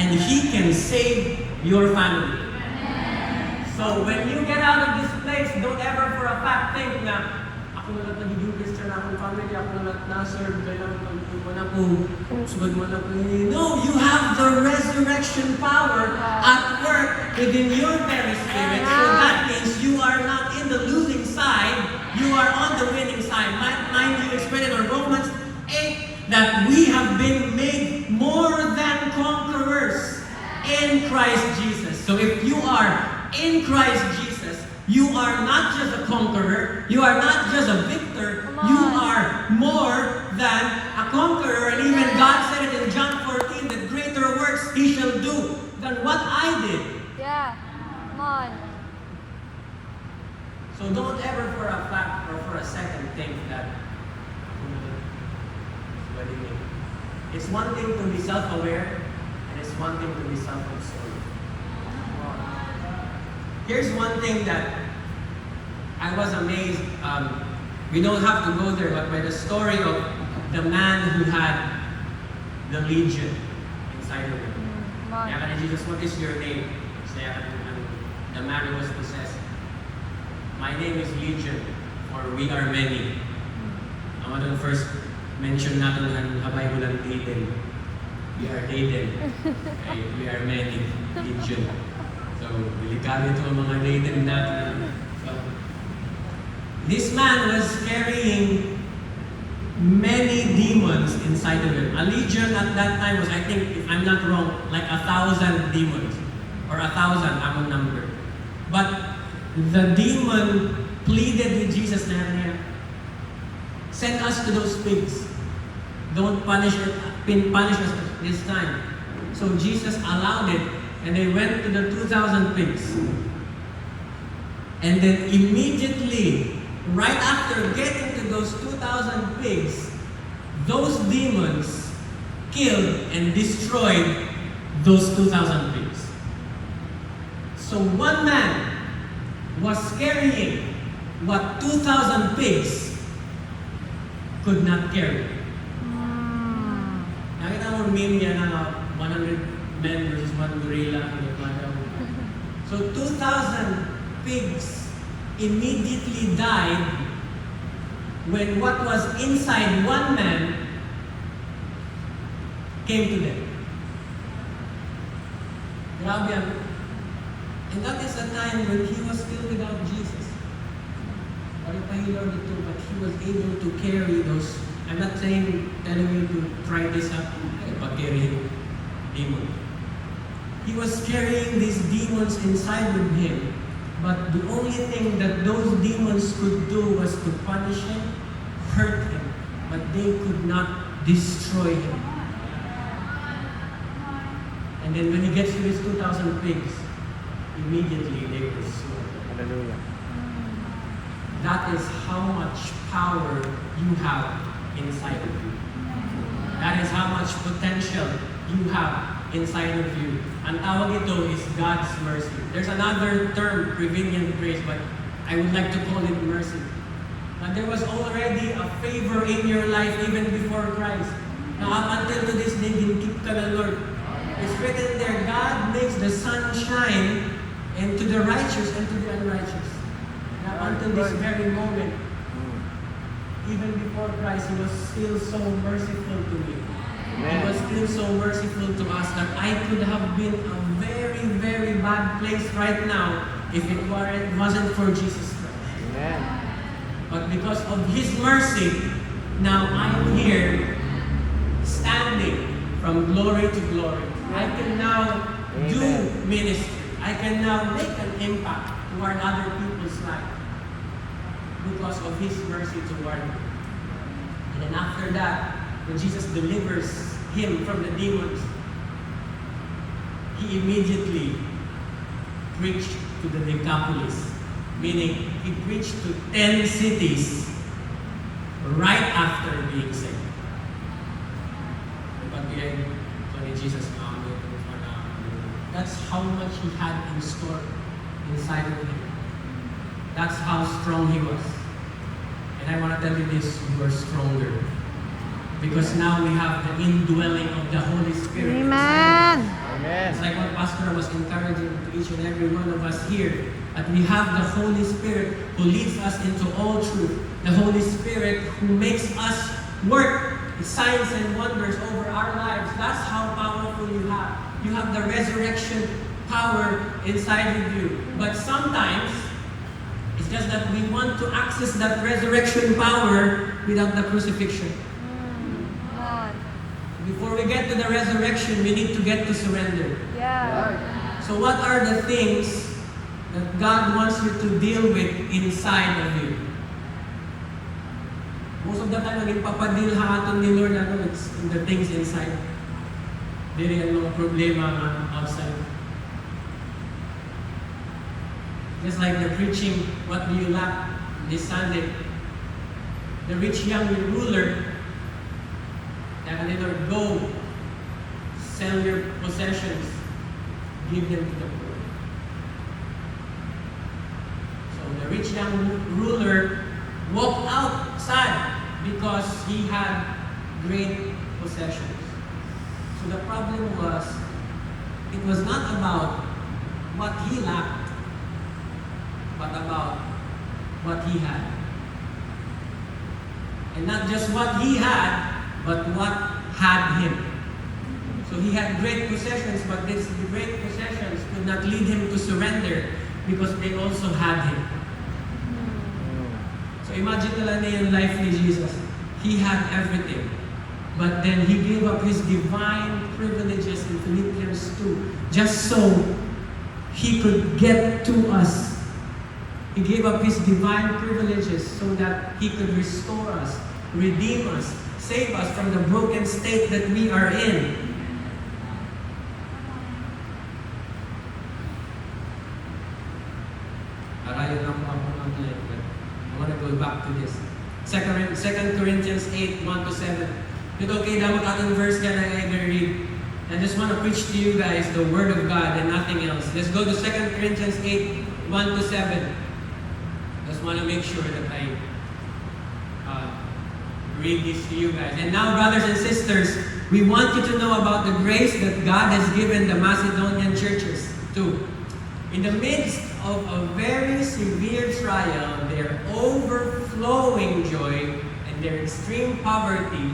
and He can save your family. So when you get out of this place, don't ever for a fact think na ako na lang nagiging Christian na akong family, ako na lang na-serve, kailangan mo na po, sugod mo na po. No, you have the resurrection power at work within your very spirit. So that means you are not in the losing side, you are on the winning side. Mind you, it's written in Romans 8 that we have been made more than conquerors in Christ Jesus. So if you are in Christ Jesus, you are not just a conqueror, you are not just a victor, you are more than a conqueror. And even God said it in John 14, that greater works He shall do than what I did. Yeah. Come on. So don't ever for a fact or for a second think that it's one thing to be self-aware, and it's one thing to be self-absorbed. Here's one thing that I was amazed. We don't have to go there, but by the story of the man who had the legion inside of him. Kaya ka ni Jesus, what is your name? Kaya the man who was possessed. My name is Legion, or we are many. Ang atong first mention natin ng habay ko lang Daden. We are Daden. Okay, we are many. Legion. So, delikado ito ang mga Daden natin. So, this man was carrying many demons inside of him. A legion at that time was, I think, if I'm not wrong, like 1,000 demons. Or 1,000, among number. But the demon pleaded with Jesus na send us to those pigs. Don't punish us this time. So Jesus allowed it, and they went to the 2,000 pigs. And then immediately, right after getting to those 2,000 pigs, those demons killed and destroyed those 2,000 pigs. So one man was carrying what 2,000 pigs could not carry. Nakita mo meme niya na 100 men versus 1 gorilla. So 2,000 pigs immediately died when what was inside one man came to them. Grabe yan. And that is a time when he was still without Jesus. Or if he learned it too, but he was able to carry those. I'm not telling you to try this out, but carry demon. He was carrying these demons inside of him, but the only thing that those demons could do was to punish him, hurt him, but they could not destroy him. And then when he gets to his 2,000 pigs, immediately they pursue him. Hallelujah. That is how much power you have inside of you. That is how much potential you have inside of you. Ang tawag ito is God's mercy. There's another term, prevenient grace, but I would like to call it mercy. But there was already a favor in your life even before Christ. Now up until to this day, ginkeep ka ng Lord. It's written there, God makes the sun shine and to the righteous and to the unrighteous. Now until this very moment, even before Christ, He was still so merciful to me. He was still so merciful to us that I could have been a very, very bad place right now if it wasn't for Jesus Christ. Amen. But because of His mercy, now I'm here, standing from glory to glory. I can now do ministry. I can now make an impact toward other people's life because of His mercy toward me. And then after that, when Jesus delivers him from the demons, He immediately preached to the Decapolis, meaning He preached to 10 cities right after being saved. Jesus, that's how much He had in store inside of Him. That's how strong He was. And I want to tell you this, you are stronger. Because now we have the indwelling of the Holy Spirit. Amen. Amen. It's like what Pastor was encouraging to each and every one of us here. That we have the Holy Spirit who leads us into all truth. The Holy Spirit who makes us work signs and wonders over our lives. That's how powerful you have. You have the resurrection power inside of you. But sometimes, it's just that we want to access that resurrection power without the crucifixion. Come on. Before we get to the resurrection, we need to get to surrender. Yeah. So what are the things that God wants you to deal with inside of you? Most of the time, naging papadil haton ni Lord it's in the things inside. Dili ang mga problema nga outside. Just like the preaching, what do you lack this Sunday? The rich young ruler, Lord, go, sell your possessions, give them to the poor. So the rich young ruler walked out sad because he had great possessions. So the problem was, it was not about what he lacked, but about what he had. And not just what he had, but what had him. So he had great possessions, but these great possessions could not lead him to surrender because they also had him. So imagine na lang yung life ni Jesus. He had everything. But then He gave up His divine privileges in Philippians 2 just so He could get to us. He gave up His divine privileges so that He could restore us, redeem us, save us from the broken state that we are in. Parayan lang po ako ng life, but I want to go back to this. 2 Corinthians 8, 1-7. Ito okay, damang atong verse ka na I read. I just want to preach to you guys the Word of God and nothing else. Let's go to 2 Corinthians 8, 1-7. Just want to make sure that I read this to you guys. And now, brothers and sisters, we want you to know about the grace that God has given the Macedonian churches too. In the midst of a very severe trial, their overflowing joy and their extreme poverty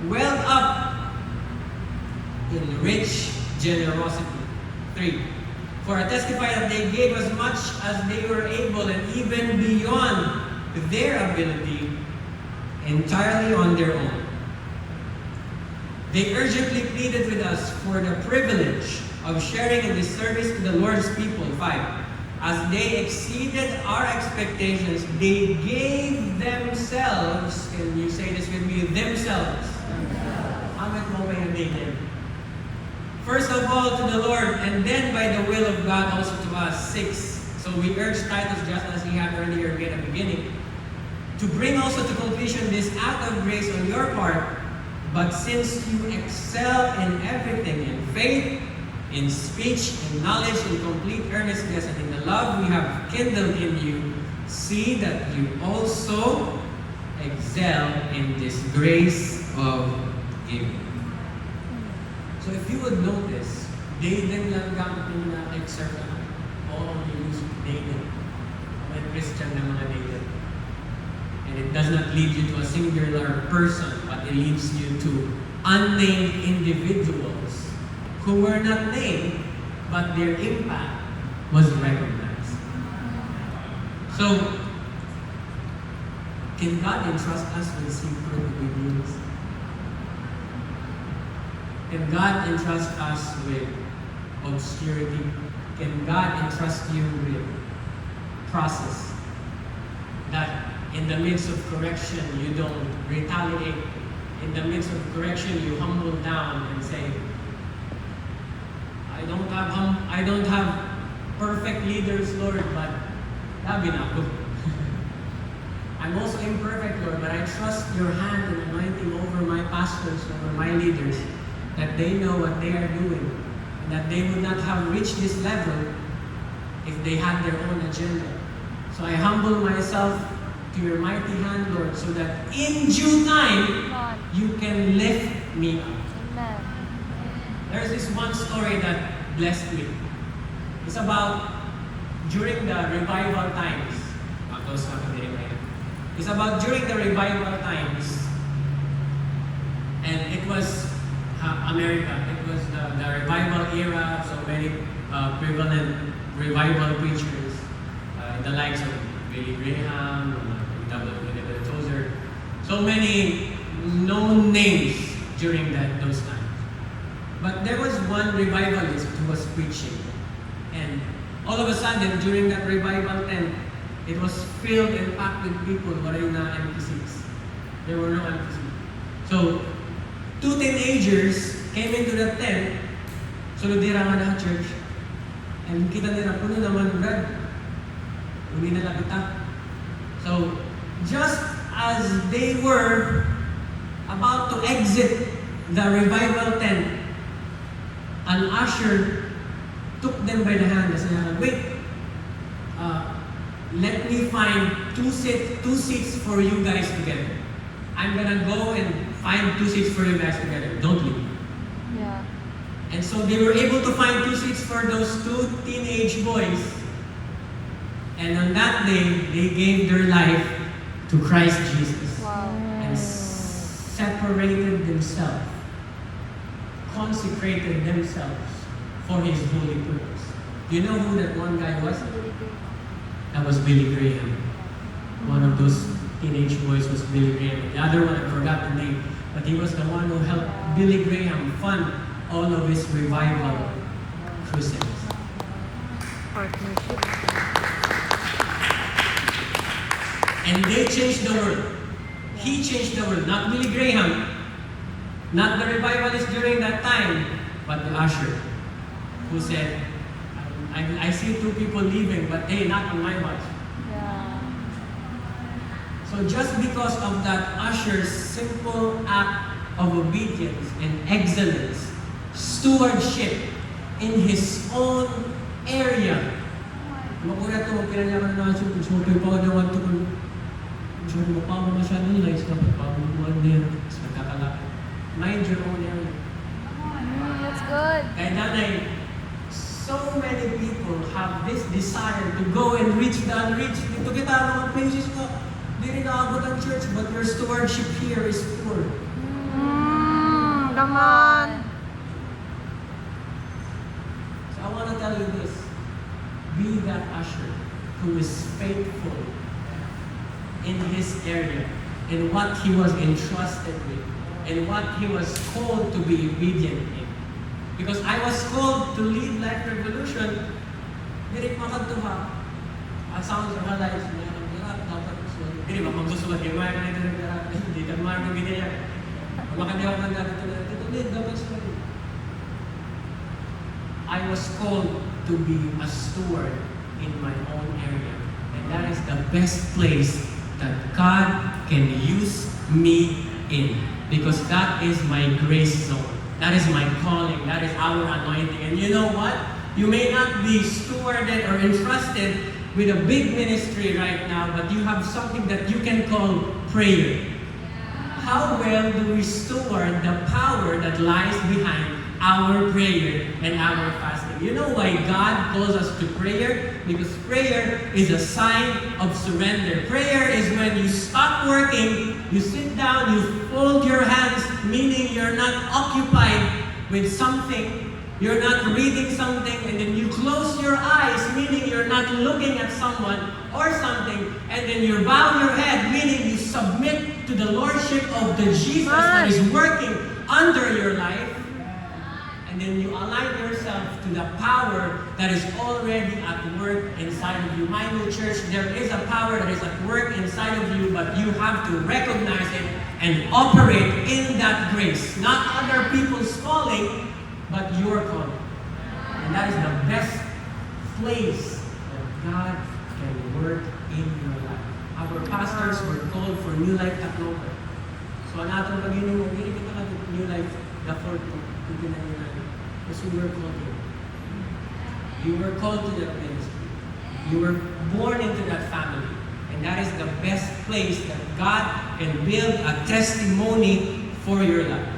welled up in rich generosity. 3. For I testify that they gave as much as they were able and even beyond their ability, entirely on their own. They urgently pleaded with us for the privilege of sharing in this service to the Lord's people. 5. As they exceeded our expectations, they gave themselves, can you say this with me, themselves. How much more may they give? First of all to the Lord, and then by the will of God also to us. 6. So we urge Titus, just as he had earlier at the beginning, to bring also to completion this act of grace on your part. But since you excel in everything, in faith, in speech, in knowledge, in complete earnestness, and in the love we have kindled in you, see that you also excel in this grace of giving. So if you would notice, David lang gamit yung na-excerpt na all the use of David. May Christian na mga David. And it does not lead you to a singular person, but it leads you to unnamed individuals who were not named, but their impact was recognized. So, can God entrust us with secret good news? Can God entrust us with obscurity? Can God entrust you with process? That in the midst of correction, you don't retaliate. In the midst of correction, you humble down and say, I don't have perfect leaders, Lord, but labi na ako. I'm also imperfect, Lord, but I trust your hand and anointing over my pastors, over my leaders, that they know what they are doing, and that they would not have reached this level if they had their own agenda. So I humble myself to your mighty hand, Lord, so that in due time, you can lift me up. Amen. There's this one story that blessed me. It's about during the revival times. It's about during the revival times. And it was America. It was the revival era. So many prevalent revival preachers, the likes of Billy Graham, W. Tozer. So many known names during those times. But there was one revivalist who was preaching. And all of a sudden, during that revival tent, it was filled and packed with people, wala yung na empty seats. There were no empty seats. So, 2 teenagers came into the tent, so dira nga na church. And kita nila, puno naman, Brad. Hindi nila kita. So, just as they were about to exit the revival tent, an usher took them by the hand and said, wait, let me find two seats for you guys together. I'm gonna go and find 2 seats for you guys together. Don't leave. Yeah. And so they were able to find 2 seats for those 2 teenage boys. And on that day, they gave their life to Christ Jesus. Wow. And separated themselves, consecrated themselves for His holy purpose. Do you know who that one guy was? That was Billy Graham. One of those teenage boys was Billy Graham. The other one, I forgot the name, but he was the one who helped Billy Graham fund all of his revival crusades. Partnership. And they changed the world. He changed the world, not Billy Graham, not the revivalist during that time, but the usher, who said, I see 2 people leaving, but hey, not on my watch. Yeah. So just because of that usher's simple act of obedience and excellence, stewardship in his own area, makuha ito, pinanyaman na natin, kung sumutoy pa na want to, kung sumutoy mo pa mo siya nila, is dapat pa mo mo din, is nagkakalaki. Mind your own area. That's good. Kaya nanay, so many people have this desire to go and reach the unreached. Dito kita mga places ko, di rin naabot ang church, but your stewardship here is poor. Come on. So I want to tell you this. Be that usher who is faithful in his area, in what he was entrusted with, and what he was called to be obedient in. Because I was called to lead Life Revolution, diri makadtuha. Ang sounds of our lives, dapat susunod. Diri mapagsusunod kayo, maya ka na ito, hindi ka maya ka ginaya. Makadiyaw ka na dito, dapat susunod. I was called to be a steward in my own area. And that is the best place that God can use me in. Because that is my grace zone. That is my calling. That is our anointing. And you know what? You may not be stewarded or entrusted with a big ministry right now, but you have something that you can call prayer. How well do we steward the power that lies behind our prayer and our fasting? You know why God calls us to prayer? Because prayer is a sign of surrender. Prayer is when you stop working, you sit down, you fold your hands, meaning you're not occupied with something, you're not reading something, and then you close your eyes, meaning you're not looking at someone or something, and then you bow your head, meaning you submit to the lordship of the Jesus that is working under your life. And then you align yourself to the power that is already at work inside of you. Mind you, church, there is a power that is at work inside of you, but you have to recognize it and operate in that grace. Not other people's calling, but your calling. And that is the best place that God can work in your life. Our pastors were called for New Life Tacloban. So ang atong pag-inom, hindi kita ka New Life, the fourth, hindi na nila. Because you were called here. You were called to that ministry. You were born into that family. And that is the best place that God can build a testimony for your life.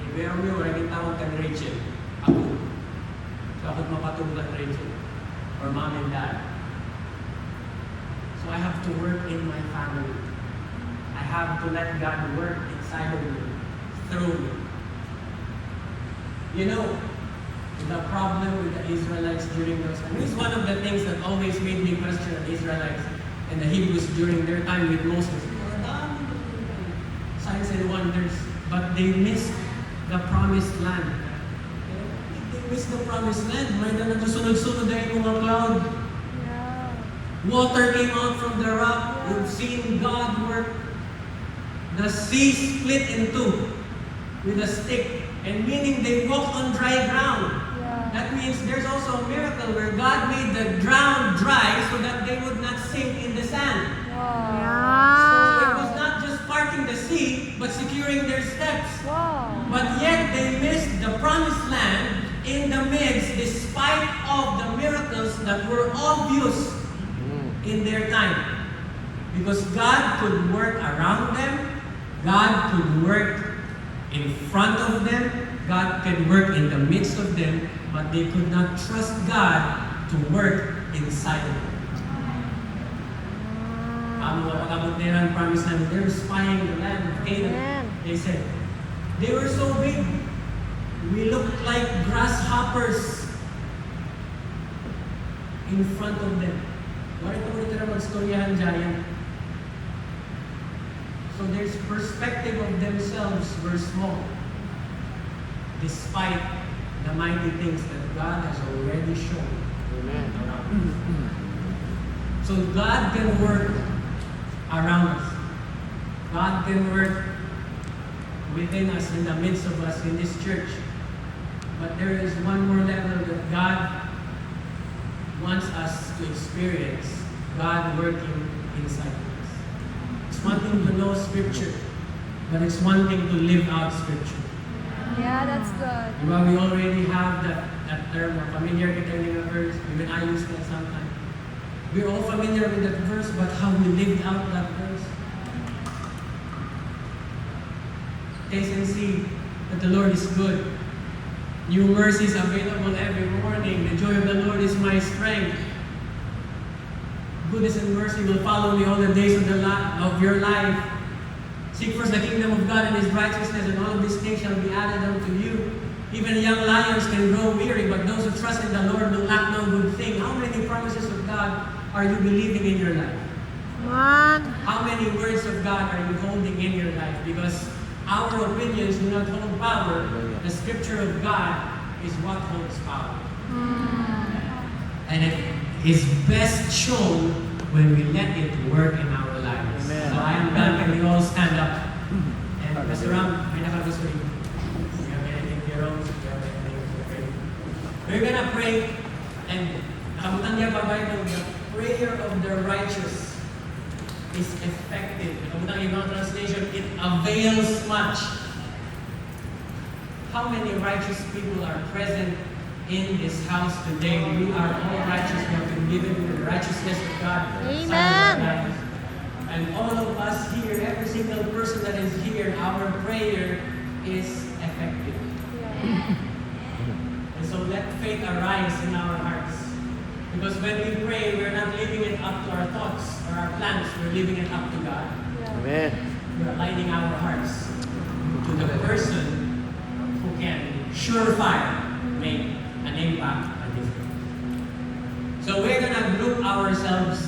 Amen. Pero mo, rin tawag kang Rachel. Ako. So ako't mapatunglan Rachel. Or mom and dad. So I have to work in my family. I have to let God work inside of me, through me. You know, the problem with the Israelites during those times, it's one of the things that always made me question the Israelites and the Hebrews during their time with Moses. Signs and wonders, but they missed the promised land. They missed the promised land. May na nagsunod-sunod na yung mga cloud. Yeah. Water came out from the rock. You've seen God work. The sea split in two with a stick. And meaning they walked on dry ground. Yeah. That means there's also a miracle where God made the ground dry so that they would not sink in the sand. So it was not just parting the sea, but securing their steps. Wow. But yet they missed the promised land in the midst, despite of the miracles that were obvious in their time. Because God could work around them, God could work in front of them, God could work in the midst of them, but they could not trust God to work inside of them. Ang promised land, they were spying the land of Canaan. Amen. They said, they were so big, we looked like grasshoppers in front of them. Bakit ko ulit na mag-storyahan giant? So their perspective of themselves were small, despite the mighty things that God has already shown. Amen. So God can work around us. God can work within us, in the midst of us, in this church. But there is one more level that God wants us to experience, God working inside of us. It's one thing to know Scripture, but it's one thing to live out Scripture. Yeah, that's good. Diba, we already have that term, or familiar with the verse, even I use that sometimes. We're all familiar with that verse, but how we lived out that verse. Taste and see that the Lord is good. New mercies available every morning. The joy of the Lord is my strength. Goodness and mercy will follow me all the days of your life. Seek first the kingdom of God and His righteousness, and all of these things shall be added unto you. Even young lions can grow weary, but those who trust in the Lord will lack no good thing. How many promises of God are you believing in your life? How many words of God are you holding in your life? Because our opinions do not hold power. The Scripture of God is what holds power. And it is best shown when we let it work in our lives. Amen. So I am done. Can we all stand up? And Mr. Ram, may nakagusto rin. Do you have anything to your own? Do you have anything to pray? We're gonna pray, and nakamutan niya pa Bible, the prayer of the righteous is effective. Nakamutan yung ibang translation, it avails much. How many righteous people are present in this house today? We are all righteous. We have been given the righteousness of God. Amen. And all of us here, every single person that is here, our prayer is effective. And so let faith arise in our hearts. Because when we pray, we're not leaving it up to our thoughts or our plans. We're leaving it up to God. Amen. We're aligning our hearts to the person who can surefire make an impact on this world. So we're gonna group ourselves